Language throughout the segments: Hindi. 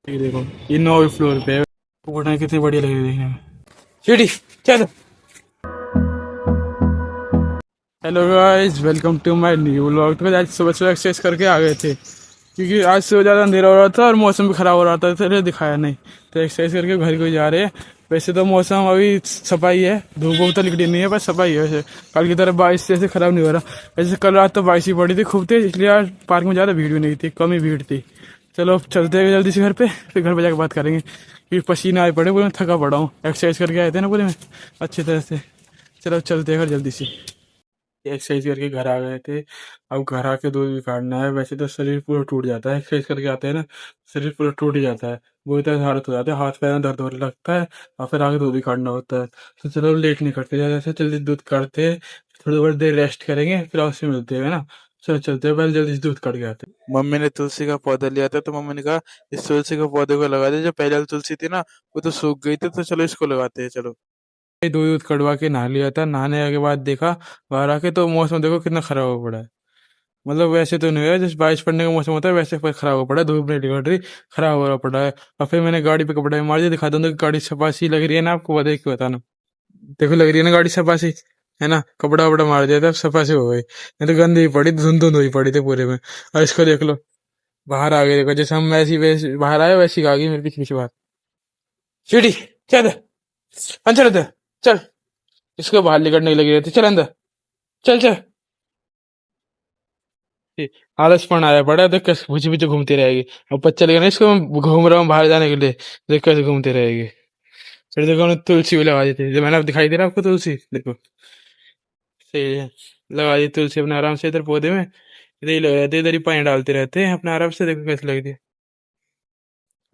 ये देखो, ये 9वीं फ्लोर पे है। उठाए कितनी बढ़िया लग रही है देखने में। सीढ़ी चल। Hello guys, welcome to my new vlog. तो आज सुबह सुबह एक्सरसाइज करके आ गए थे क्योंकि आज सुबह ज़्यादा अंधेरा हो रहा था और मौसम भी ख़राब हो रहा था, इसलिए दिखाया नहीं। तो एक्सरसाइज करके घर को जा रहे हैं। वैसे तो मौसम अभी सफाई है, धूप वूप तो निकली नहीं है, बस सफाई है। वैसे कल की तरह बारिश जैसे ख़राब नहीं हो रहा। वैसे कल रात तो बारिश ही पड़ी थी खूब तेज, इसलिए आज पार्क में ज़्यादा भीड़ भी नहीं थी, कम ही भीड़ थी। चलो अब चलते हैं जल्दी से घर पे, फिर घर पे जाकर बात करेंगे क्योंकि पसीना आए पड़े, पूरे में थका पड़ा हूँ। एक्सरसाइज करके आए थे ना पूरे में अच्छी तरह से। चलो चलते हैं घर जल्दी से। एक्सरसाइज करके घर आ गए थे। अब घर आके दूध भी काटना है। वैसे तो शरीर पूरा टूट जाता है, एक्सरसाइज करके आते हैं ना, शरीर पूरा टूट ही जाता है। बुरी तरह से हालत हो जाती है, हाथ पैर में दर्द होने लगता है और फिर आगे दूध भी काटना होता है। तो चलो लेट नहीं करते, ज़्यादा से जल्दी दूध काटते हैं, थोड़ी बहुत देर रेस्ट करेंगे, फिर आपसे मिलते हैं ना। चलो चलते हैं, पहले जल्दी से दूध काट के आते हैं। मम्मी ने तुलसी का पौधा लिया था, तो मम्मी ने कहा इस तुलसी के पौधे को लगा दे। जो पहले वाली तुलसी थी ना, वो तो सूख गई थी, तो चलो इसको लगाते हैं। चलो दूध दूध कड़वा के नहा लिया था। नहाने के बाद देखा बाहर आके, तो मौसम देखो कितना खराब हो पड़ा है। मतलब वैसे तो नहीं है, जैसे बारिश पड़ने का मौसम होता है वैसे पर खराब हो पड़ा है, धूप नहीं निकल रही, खराब हो रहा पड़ा है। और फिर मैंने गाड़ी पे कपड़े मार दिए, दिखा दूँ तो गाड़ी सपासी लग रही है ना आपको, देख के बताना। देखो लग रही है ना गाड़ी सपासी, है ना। कपड़ा वपड़ा मार दिया था, सपासी हो गई, नहीं तो गंदी पड़ी, धुंध धुंध हुई पड़ी थी पूरे में। और इसको देख लो, बाहर आ गई। देखो जैसे हम वैसी वैसे बाहर आए, वैसी आ गई मेरे पीछे पीछे बाहर। सीढ़ी चल अंदर, चल चल। इसको बाहर निकलने लगी रहती, चल अंदर, चल चल। आलसपन आया पड़ा, देख कैसे पीछे पीछे घूमती रहेगी। अब पता चलेगा ना इसको मैं घूम रहा हूँ बाहर जाने के लिए, देख कैसे घूमती रहेगी। फिर देखो हमने तुलसी भी लगा दी थी, जो मैंने अब दिखाई दे रहा है आपको, तुलसी देखो सही है। लगा दी तुलसी अपने आराम से इधर पौधे में, इधर ही लगे रहते हैं, इधर ही पानी डालते रहते हैं अपने आराम से। देखो कैसे लगती है।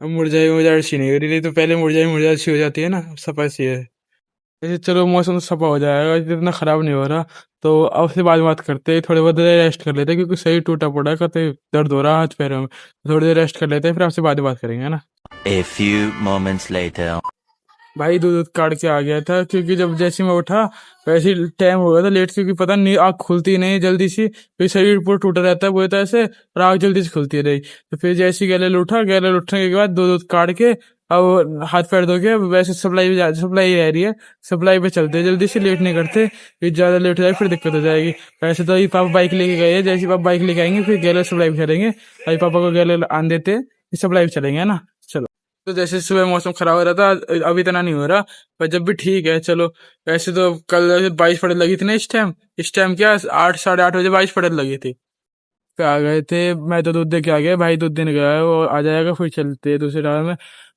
अब मुरझाई मुरझाई सी नहीं हो रही, तो पहले मुरझाई मुरझाई सी हो जाती है ना, सफा सी है। जैसे चलो मौसम तो सफा हो जाएगा, इतना खराब नहीं हो रहा। तो अब से बात करते हैं, थोड़ी बहुत देर रेस्ट कर लेते हैं क्योंकि सही टूटा पड़ा है, कहते दर्द हो रहा है हाथ पैरों में। थोड़ी देर रेस्ट कर लेते हैं, फिर आपसे बात करेंगे, है ना। A few moments later. भाई दूध दूध काट के आ गया था क्योंकि जब जैसे मैं उठा वैसे ही टाइम हो गया था लेट, क्योंकि पता नहीं आँख खुलती नहीं जल्दी सी, फिर शरीर पूरा टूटा रहता है पूरी तरह से, और आँख जल्दी से खुलती रही। तो फिर जैसे ही गैलन उठा, गैलन उठने के बाद दूध दूध काट के अब हाथ पैर धो के वैसे सप्लाई रह रही है। सप्लाई पे चलते हैं जल्दी से, लेट नहीं करते, फिर ज्यादा लेट हो जाए फिर दिक्कत हो जाएगी। वैसे तो अभी पापा बाइक लेके गए हैं, जैसे पापा बाइक लेके आएंगे फिर गैलन सप्लाई पे चलेंगे। अभी पापा को गैलन आन देते, फिर सप्लाई पे चलेंगे, है ना। चलो। तो जैसे सुबह मौसम खराब हो रहा था, अभी इतना नहीं हो रहा, पर जब भी ठीक है। चलो वैसे तो कल बारिश पड़ने लगी थी ना, इस टाइम क्या 8 साढ़े 8 बजे बारिश पड़ने लगी थी। फिर आ गए थे, मैं तो दूध दे के आ गया, भाई दूध देने गया है, वो आ जाएगा फिर चलते हैं दूसरे राह में।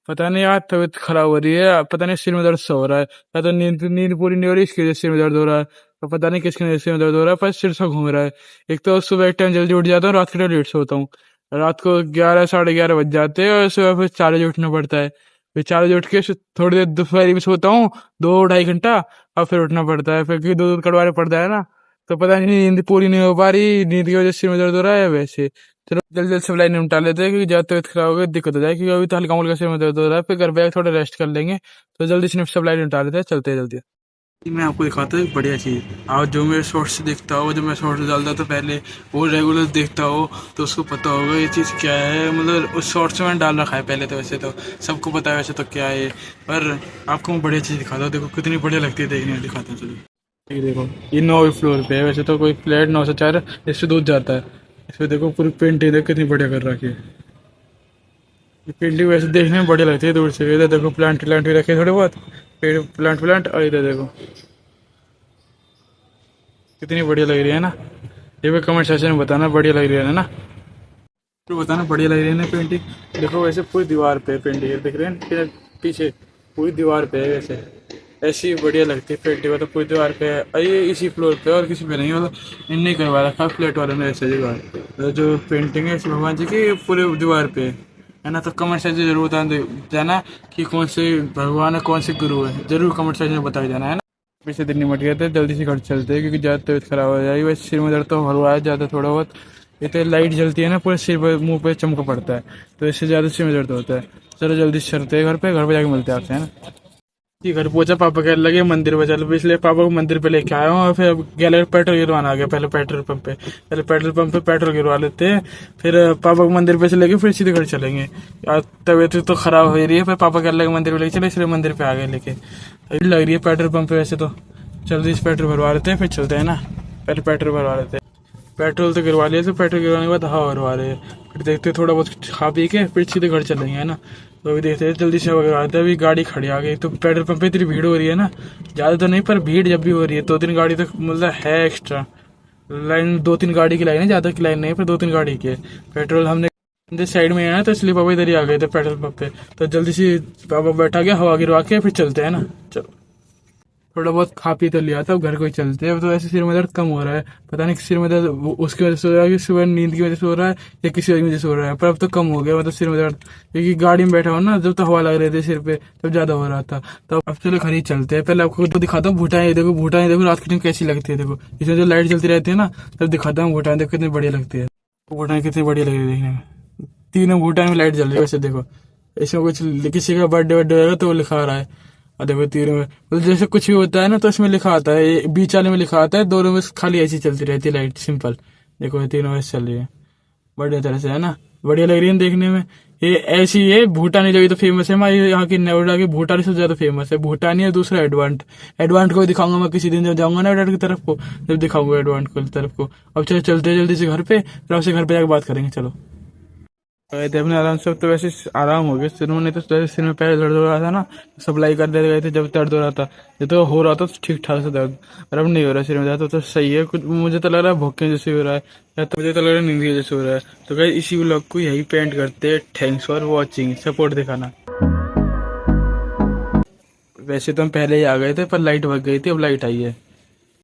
पता नहीं यार तबीयत खराब हो रही है, पता नहीं सिर में दर्द सा हो रहा है, या तो नींद नींद पूरी नहीं हो रही इसकी वजह से सिर में दर्द हो रहा है, तो पता नहीं किसकी वजह से सिर में दर्द हो रहा है, पर सिर सा घूम रहा है। एक तो सुबह एक टाइम जल्दी उठ जाता हूँ, रात के टाइम लेट सोता हूँ। रात को 11 साढ़े 11 बज जाते हैं और सुबह फिर 4 बजे उठना पड़ता है। फिर 4 बजे उठ के थोड़ी देर दोपहर में सोता हूँ, 2 ढाई घंटा, और फिर उठना पड़ता है, फिर क्योंकि दूध कटवाने पड़ता है ना। तो पता नहीं नींद पूरी नहीं हो पा रही, नींद की वजह से सिर में दर्द हो रहा है वैसे। चलो जल्दी जल्दी सब लाइन निपटा लेते हैं क्योंकि ज्यादा तबीयत खराब हो गई दिक्कत हो जाए, क्योंकि अभी तो हल्का मुल्का सिर में दर्द हो रहा है, फिर घर पे थोड़ा रेस्ट कर लेंगे। तो जल्दी से सब लाइन निपटा लेते हैं, चलते हैं जल्दी। मैं आपको दिखाता हूँ एक बढ़िया चीज़। आप जो मेरे शॉर्ट्स देखता हो, जो मैं शॉर्ट्स डालता था पहले, वो रेगुलर देखता हो तो उसको पता होगा ये चीज़ क्या है। मतलब उस शॉर्ट्स में मैंने डाल रखा है पहले, तो वैसे तो सबको पता है वैसे तो क्या है, पर आपको मैं बढ़िया चीज़ दिखाता हूँ। देखो कितनी बढ़िया लगती है देखने में, दिखाता हूँ चलो। ये देखो, ये 9वीं फ्लोर पे है। वैसे तो कोई फ्लैट 9 से 4 इससे दूर जाता है। इसमें देखो पूरी पेंटिंग देखो कितनी बढ़िया कर रखी है। ये पेंटिंग वैसे देखने में बढ़िया लगती है दूर से। इधर देखो प्लांट भी रखे हैं थोड़े बहुत, पेड़ प्लांट, और इधर देखो कितनी बढ़िया लग रही है ना। ये भी कमेंट सेक्शन में बताना बढ़िया लग रही है ना, तो बताना बढ़िया लग रही है ना पेंटिंग। देखो वैसे पूरी दीवार पे पेंटिंग है, दिख रहे हैं पीछे पूरी दीवार पे है वैसे। ऐसी बढ़िया लगती है पेंटिंग, मतलब पूरी दीवार पे है, और ये इसी फ्लोर पे और किसी पे नहीं, मतलब इनने करवा रखा फ्लैट वाले ने ऐसे जगह। तो जो पेंटिंग है भगवान जी की पूरे दीवार पे है ना। तो कमेंट सेक्शन जरूर बता जाना कि कौन से भगवान है, कौन से गुरु है, जरूर कमेंट सेक्शन में बता जाना, है ना। पीछे दिन निमट गया था, जल्दी से घर चलते हैं क्योंकि ज़्यादा तबीयत खराब हो जाएगी। वैसे सिर में दर्द तो हो रहा है ज़्यादा थोड़ा बहुत, ये तो लाइट जलती है ना पूरे सिर पर, मुंह पे चमक पड़ता है, तो इससे ज़्यादा सिर में दर्द होता है। चलो जल्दी से चलते हैं घर पे जाके मिलते हैं आपसे, है ना। कि घर पहुंचा, पापा कहने लगे मंदिर पे चलो, इसलिए पापा को मंदिर पे लेके आया हूँ। और फिर गैलरी पेट्रोल गिरवाना आ गया, पहले पेट्रोल पंप पे पेट्रोल गिरवा लेते हैं, फिर पापा को मंदिर पे चलेंगे, फिर सीधे घर चलेंगे। यार तबीयत तो खराब हो रही है, फिर पापा कहने लगे मंदिर पे लेके चले, इसलिए मंदिर पे आ गए लेके। अभी लग रही है पेट्रोल पंप पे वैसे तो, जल्दी से पेट्रोल भरवा लेते हैं फिर चलते हैं ना। पहले पेट्रोल भरवा लेते हैं, पेट्रोल तो गिरवा लिया, तो पेट्रोल गिरवाने के बाद हवा भरवा रहे हैं, फिर देखते हैं थोड़ा बहुत खा पी के फिर सीधे घर चलेंगे, है ना। तो अभी देखते हैं, जल्दी से हवा गिरवाते हैं। अभी गाड़ी खड़ी आ गई, तो पेट्रोल पंप पे इतनी भीड़ हो रही है ना, ज़्यादा तो नहीं पर भीड़ जब भी हो रही है, 2-3 गाड़ी तो मतलब है एक्स्ट्रा लाइन, 2-3 गाड़ी की लाइन है, ज़्यादा की लाइन नहीं पर 2-3 गाड़ी की है। पेट्रोल हमने साइड में है ना, तो इसलिए पापा इधर ही आ गए थे पेट्रोल पंप पे। तो जल्दी से पापा बैठा गया, हवा गिरवा के फिर चलते हैं ना, चलो। थोड़ा बहुत खा पी तो लिया था, अब घर को ही चलते हैं। अब तो ऐसे सिर में दर्द कम हो रहा है, पता नहीं सिर में दर्द उसकी वजह से हो रहा है कि सुबह नींद की वजह से हो रहा है या किसी वजह से हो रहा है, पर अब तो कम हो गया मतलब सिर में दर्द, क्योंकि गाड़ी में बैठा हो ना, जब तो हवा लग रही थी सिर पे तब ज्यादा हो रहा था। तो अब चलो घर ही चलते हैं। पहले आपको तो दिखाता हूँ भूटान, ये देखो भूटान, देखो रात की टाइम कैसी लगती है, देखो इसमें जो लाइट चलती रहती है ना, तब दिखाता हूँ भूटान, देखो कितनी बढ़िया लगती है। भूटान कितनी बढ़िया लग रही है देखने में, तीनों भूटान में लाइट जल रही है। वैसे देखो इसमें कुछ किसी का बर्थडे होगा तो वो लिखा आ रहा है, और देखो तीनों में मतलब जैसे कुछ भी होता है ना, तो इसमें लिखा आता है, ये बीच वाले में लिखा आता है, दोनों में खाली ऐसी चलती रहती है लाइट सिंपल। देखो ये तीनों ऐसे चल रही है बढ़िया तरह से, है ना, बढ़िया लग रही है देखने में। ये ऐसी है भूटानी जगह तो फेमस है हमारी यहाँ की, नोएडा की भूटानी सबसे ज्यादा फेमस है। भूटानी है, दूसरा एडवांट, एडवांट को भी दिखाऊंगा मैं किसी दिन, जब जाऊंगा ना एडवांट की तरफ को, जब दिखाऊंगा एडवांट की तरफ को। अब चलो चलते हैं जल्दी से घर पे, फिर आपसे घर पे जाकर बात करेंगे, चलो। गए थे अपने आराम से, अब तो वैसे आराम हो गया सिर में, नहीं तो सिर में पहले दर्द हो रहा था ना, सप्लाई कर देते गए थे जब दर्द हो रहा था, ये तो हो रहा था ठीक ठाक से दर्द, और अब नहीं हो रहा सिर में दर्द, तो सही है। कुछ मुझे तो लग रहा है भूखे जैसे हो रहा है, या तो मुझे तो लग रहा है नींद की जैसे हो रहा है। तो गाइस इसी व्लॉग को यही पेंट करते हैं, थैंक्स फॉर वॉचिंग, सपोर्ट दिखाना। वैसे तो हम पहले ही आ गए थे, पर लाइट भग गई थी, अब लाइट आई है।